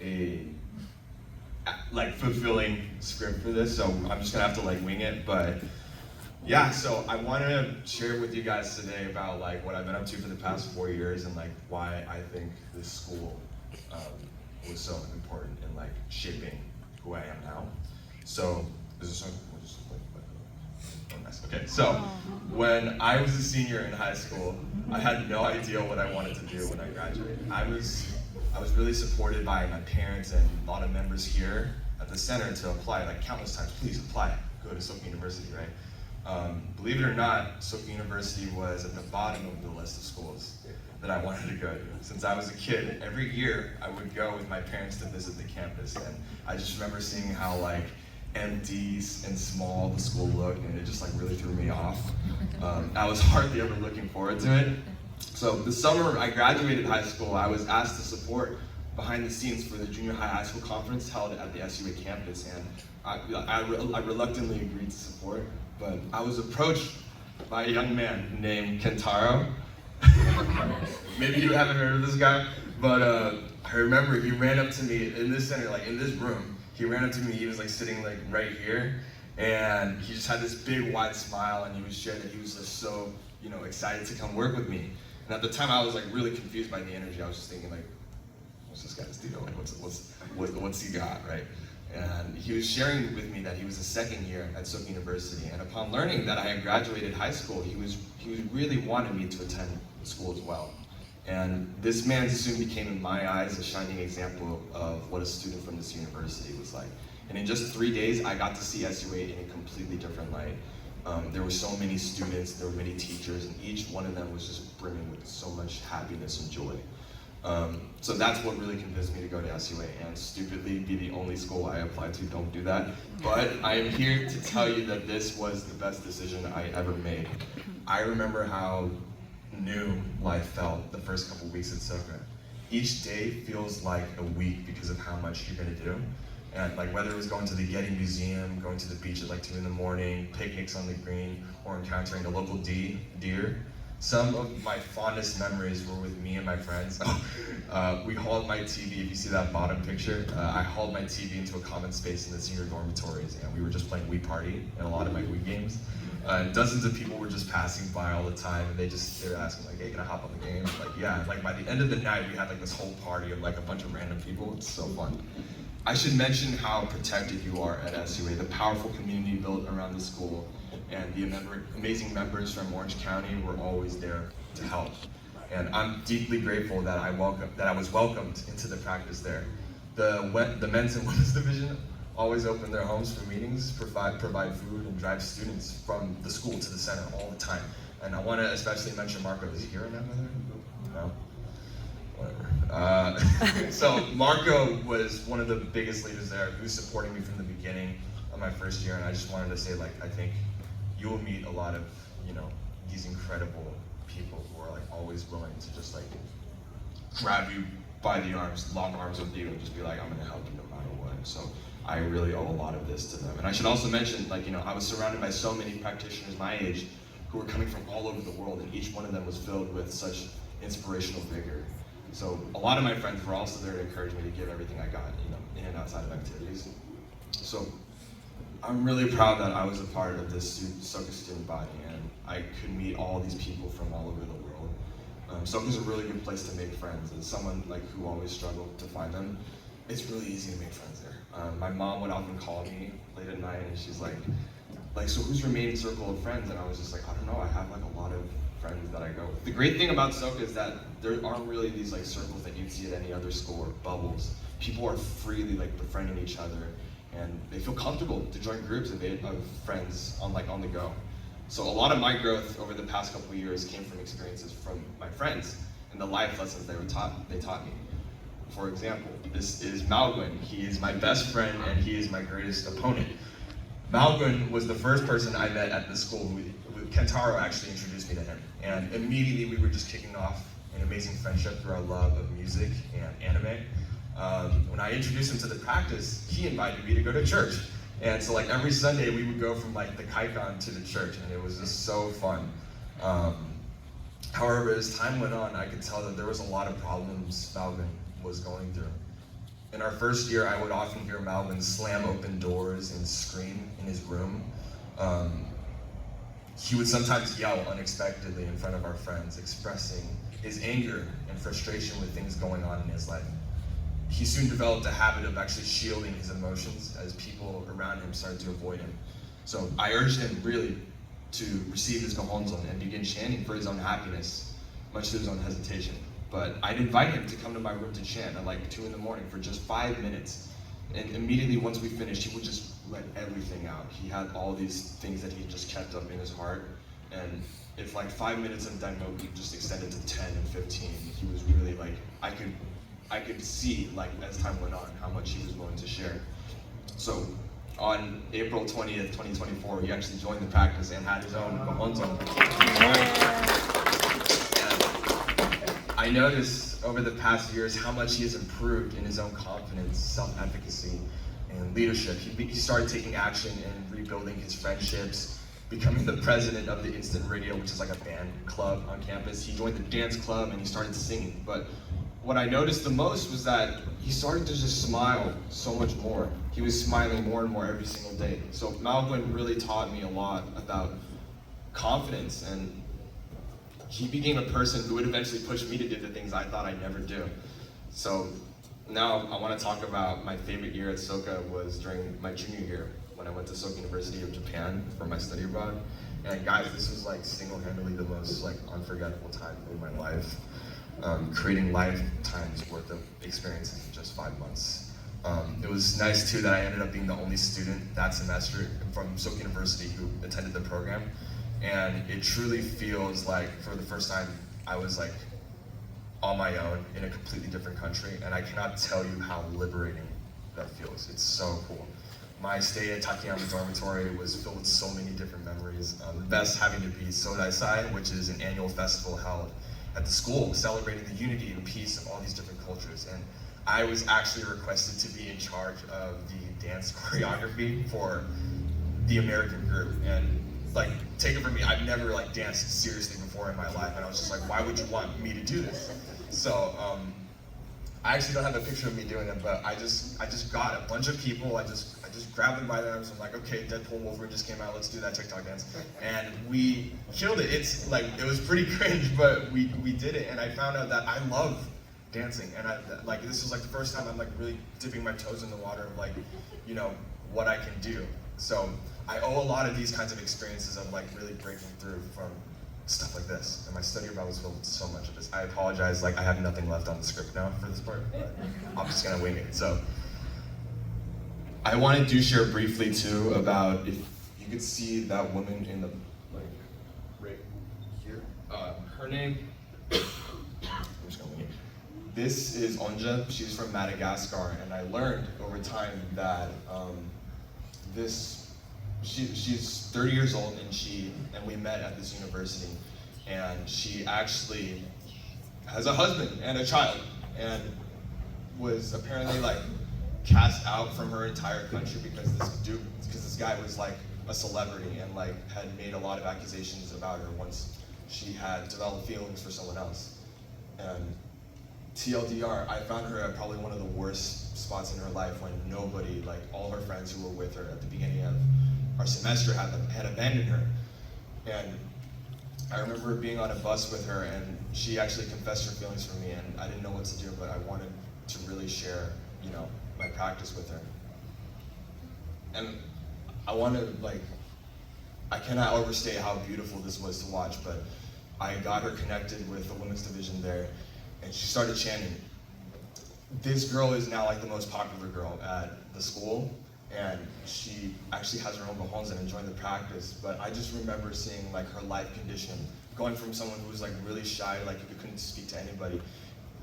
a like fulfilling script for this, so I'm just gonna have to like wing it. But yeah, so I want to share with you guys today about like what I've been up to for the past 4 years and like why I think this school was so important in like shaping who I am now. So is this okay, so when I was a senior in high school, I had no idea what I wanted to do when I graduated. I was really supported by my parents and a lot of members here at the center to apply like countless times. Please apply, go to SUA University, right? Believe it or not, SUA University was at the bottom of the list of schools that I wanted to go to. Since I was a kid, every year I would go with my parents to visit the campus, and I just remember seeing how like empty and small the school looked, and it just like really threw me off. I was hardly ever looking forward to it. So the summer I graduated high school, I was asked to support behind the scenes for the junior high school conference held at the SUA campus, and I reluctantly agreed to support, but I was approached by a young man named Kentaro. Maybe you haven't heard of this guy, but I remember he ran up to me in this center, like in this room. He ran up to me, he was like sitting like right here, and he just had this big wide smile, and he would share that he was just so, you know, excited to come work with me. And at the time I was like really confused by the energy. I was just thinking like, what's this guy's deal? Like what's he got, right? And he was sharing with me that he was a second year at SUA University, and upon learning that I had graduated high school, he really wanted me to attend the school as well. And this man soon became, in my eyes, a shining example of what a student from this university was like. And in just 3 days, I got to see SUA in a completely different light. There were so many students, there were many teachers, and each one of them was just brimming with so much happiness and joy. So that's what really convinced me to go to SUA, and stupidly be the only school I applied to. Don't do that. But I am here to tell you that this was the best decision I ever made. I remember how new life felt the first couple weeks at SUA. Each day feels like a week because of how much you're gonna do. And like whether it was going to the Getty Museum, going to the beach at like 2 in the morning, picnics on the green, or encountering a local deer. Some of my fondest memories were with me and my friends. We hauled my TV, if you see that bottom picture, I hauled my TV into a common space in the senior dormitories, and we were just playing Wii Party and a lot of my Wii games. Dozens of people were just passing by all the time, and they were asking like, hey, can I hop on the game? Like, yeah, like by the end of the night, we had like this whole party of like a bunch of random people. It's so fun. I should mention how protected you are at SUA, the powerful community built around the school, and the amazing members from Orange County were always there to help. And I'm deeply grateful that I was welcomed into the practice there. The men's and women's division always open their homes for meetings, provide food, and drive students from the school to the center all the time. And I want to especially mention Marco. Is he here right now, by the way? No? Whatever. So Marco was one of the biggest leaders there, who was supporting me from the beginning of my first year, and I just wanted to say, like, I think you will meet a lot of, you know, these incredible people who are like always willing to just like grab you by the arms, long arms with you, and just be like, I'm gonna help you no matter what. So I really owe a lot of this to them. And I should also mention, like, you know, I was surrounded by so many practitioners my age who were coming from all over the world, and each one of them was filled with such inspirational vigor. So a lot of my friends were also there to encourage me to give everything I got, you know, in and outside of activities. So I'm really proud that I was a part of this SUA student body, and I could meet all these people from all over the world. SUA is a really good place to make friends. As someone like who always struggled to find them, it's really easy to make friends there. My mom would often call me late at night, and she's like, so who's your main circle of friends? And I was just like, I don't know, I have like a lot of friends that I go with. The great thing about SUA is that there aren't really these like circles that you'd see at any other school, or bubbles. People are freely like befriending each other, and they feel comfortable to join groups of friends on the go. So a lot of my growth over the past couple of years came from experiences from my friends and the life lessons they taught me. For example, this is Malguin. He is my best friend, and he is my greatest opponent. Malguin was the first person I met at the school. Kentaro actually introduced me to him, and immediately we were just kicking off an amazing friendship through our love of music and anime. When I introduced him to the practice, he invited me to go to church. And so like every Sunday we would go from like the Kaikon to the church, and it was just so fun. However, as time went on, I could tell that there was a lot of problems Malvin was going through. And In our first year, I would often hear Malvin slam open doors and scream in his room. He would sometimes yell unexpectedly in front of our friends, expressing his anger and frustration with things going on in his life. He soon developed a habit of actually shielding his emotions as people around him started to avoid him. So I urged him really to receive his Gehonzon and begin chanting for his own happiness, much to his own hesitation. But I'd invite him to come to my room to chant at like 2 in the morning for just 5 minutes. And immediately once we finished, he would just let everything out. He had all these things that he just kept up in his heart. And if like 5 minutes of demo just extended to 10 and 15, he was really like, I could see like as time went on how much he was willing to share. So on April 20th, 2024, he actually joined the practice and had his own Gehonzon. I noticed over the past years how much he has improved in his own confidence, self-efficacy, and leadership. He started taking action and rebuilding his friendships, becoming the president of the Instant Radio, which is like a band club on campus. He joined the dance club and he started singing. But what I noticed the most was that he started to just smile so much more. He was smiling more and more every single day. So Malvin really taught me a lot about confidence, and he became a person who would eventually push me to do the things I thought I'd never do. So now I want to talk about my favorite year at Soka was during my junior year when I went to Soka University of Japan for my study abroad. And guys, this was like single-handedly the most like unforgettable time in my life. Creating lifetimes worth of experiences in just 5 months. It was nice too that I ended up being the only student that semester from Soka University who attended the program. And it truly feels like for the first time I was like on my own in a completely different country, and I cannot tell you how liberating that feels. It's so cool. My stay at Takayama Dormitory was filled with so many different memories. The best having to be Sodaisai, which is an annual festival held at the school celebrating the unity and peace of all these different cultures. And I was actually requested to be in charge of the dance choreography for the American group. And like, take it from me, I've never like danced seriously before in my life, and I was just like, why would you want me to do this? So I actually don't have a picture of me doing it, but I just got a bunch of people, I just grabbed them by the arms. I'm like, okay, Deadpool Wolverine just came out, let's do that TikTok dance. And we killed it. It's like, it was pretty cringe, but we did it, and I found out that I love dancing, and this was like the first time I'm like really dipping my toes in the water of like, you know, what I can do. So I owe a lot of these kinds of experiences of like really breaking through from stuff like this. And my study abroad was filled with so much of this. I apologize, like I have nothing left on the script now for this part, but I'm just gonna wing it. So I wanted to share briefly too about, if you could see that woman in the, like, right here. Her name, I'm just gonna wing it. This is Onja, she's from Madagascar, and I learned over time that she's 30 years old, and we met at this university, and she actually has a husband and a child, and was apparently like cast out from her entire country because this guy was like a celebrity and like had made a lot of accusations about her once she had developed feelings for someone else. And TLDR, I found her at probably one of the worst spots in her life when nobody, like all of her friends who were with her at the beginning of our semester had abandoned her. And I remember being on a bus with her, and she actually confessed her feelings for me, and I didn't know what to do, but I wanted to really share, you know, my practice with her. And I want to, like, I cannot overstate how beautiful this was to watch, but I got her connected with the women's division there, and she started chanting. This girl is now like the most popular girl at the school, and she actually has her own Gehonzon and joined the practice. But I just remember seeing like her life condition, going from someone who was like really shy, like who couldn't speak to anybody.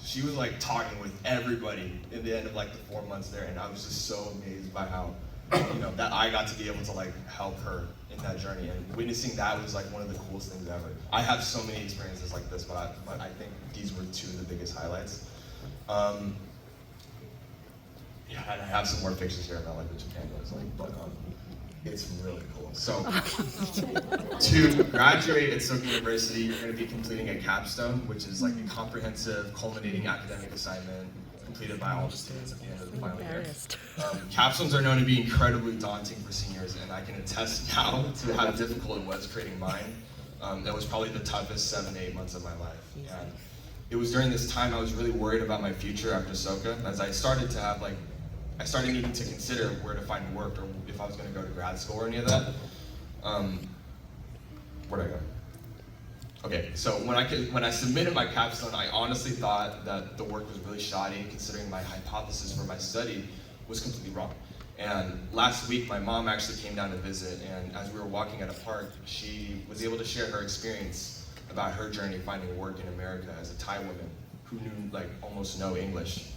She was like talking with everybody in the end of like the 4 months there, and I was just so amazed by how, you know, that I got to be able to like help her in that journey, and witnessing that was like one of the coolest things ever. I have so many experiences like this, but I think these were two of the biggest highlights. Yeah, and I have some more pictures here about like what Japan looks like, but it's really cool. So, to graduate at Soka University, you're going to be completing a capstone, which is like a comprehensive, culminating academic assignment, completed by all the students at the end of the final year. Capstones are known to be incredibly daunting for seniors, and I can attest now to how difficult it was creating mine. That was probably the toughest 7 to 8 months of my life. And it was during this time I was really worried about my future after SUA, as I started to have I started needing to consider where to find work or if I was going to go to grad school or any of that. Where'd I go? Okay, so when I submitted my capstone, I honestly thought that the work was really shoddy, considering my hypothesis for my study was completely wrong. And last week, my mom actually came down to visit, and as we were walking at a park, she was able to share her experience about her journey finding work in America as a Thai woman who knew almost no English.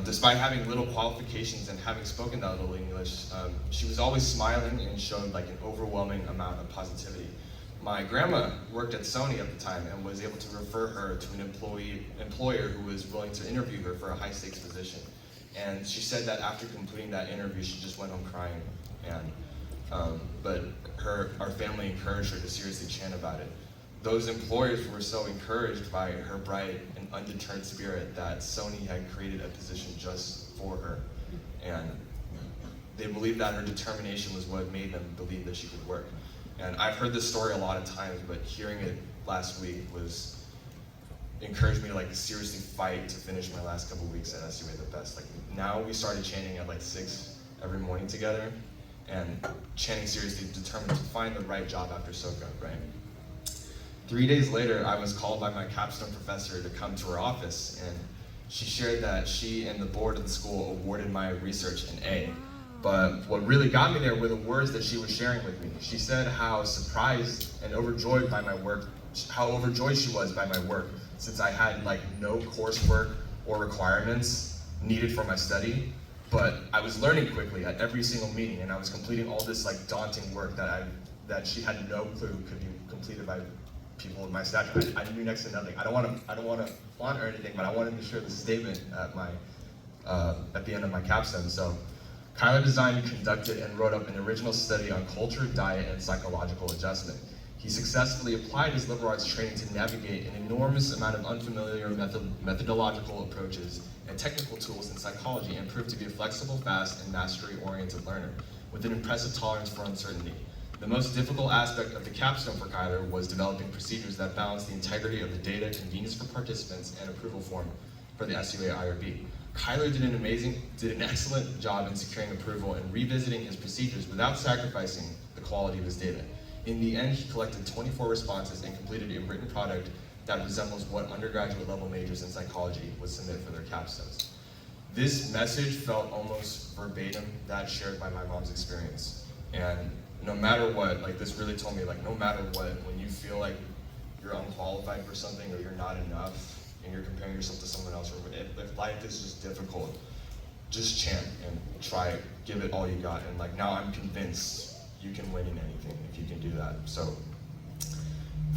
Despite having little qualifications and having spoken that little English, she was always smiling and showed an overwhelming amount of positivity. My grandma worked at Sony at the time and was able to refer her to an employer who was willing to interview her for a high-stakes position. And she said that after completing that interview, she just went home crying. But our family encouraged her to seriously chant about it. Those employers were so encouraged by her bright and undeterred spirit that Sony had created a position just for her. And they believed that her determination was what made them believe that she could work. And I've heard this story a lot of times, but hearing it last week encouraged me to seriously fight to finish my last couple weeks at SUA the best. Now we started chanting at 6 every morning together, and chanting seriously, determined to find the right job after SUA, right? 3 days later, I was called by my capstone professor to come to her office, and she shared that she and the board of the school awarded my research an A. But what really got me there were the words that she was sharing with me. She said how surprised and overjoyed by my work, how overjoyed she was by my work, since I had no coursework or requirements needed for my study. But I was learning quickly at every single meeting, and I was completing all this daunting work that she had no clue could be completed by people of my stature. I knew next to nothing. I don't want to flaunt or anything, but I wanted to share the statement at the end of my capstone. So, Kyler designed, conducted, and wrote up an original study on culture, diet, and psychological adjustment. He successfully applied his liberal arts training to navigate an enormous amount of unfamiliar methodological approaches and technical tools in psychology, and proved to be a flexible, fast, and mastery-oriented learner with an impressive tolerance for uncertainty. The most difficult aspect of the capstone for Kyler was developing procedures that balance the integrity of the data, convenience for participants, and approval form for the SUA IRB. Kyler did an excellent job in securing approval and revisiting his procedures without sacrificing the quality of his data. In the end, he collected 24 responses and completed a written product that resembles what undergraduate level majors in psychology would submit for their capstones. This message felt almost verbatim that shared by my mom's experience. And no matter what, this really told me, no matter what, when you feel like you're unqualified for something or you're not enough, and you're comparing yourself to someone else, or if life is just difficult, just chant and try it, give it all you got. And now I'm convinced you can win in anything if you can do that. So,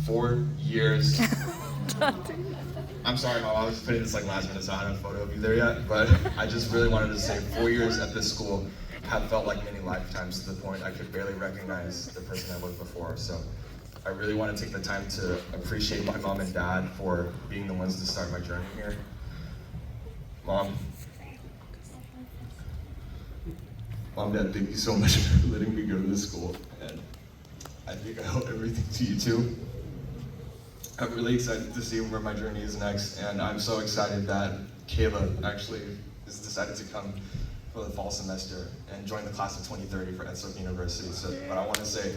4 years. I'm sorry, Mom, I was putting this last minute, so I don't have a photo of you there yet, but I just really wanted to say 4 years at this school have felt like many lifetimes, to the point I could barely recognize the person I was before. So I really want to take the time to appreciate my mom and dad for being the ones to start my journey here. Mom, Dad, thank you so much for letting me go to this school, and I think I owe everything to you too. I'm really excited to see where my journey is next, and I'm so excited that Kayla actually has decided to come for the fall semester and join the class of 2030 for SUA University. But I want to say,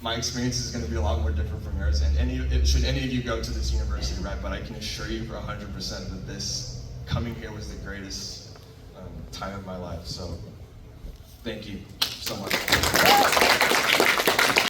my experience is going to be a lot more different from yours, and should any of you go to this university, right? But I can assure you for 100% that this coming here was the greatest time of my life. So, thank you so much.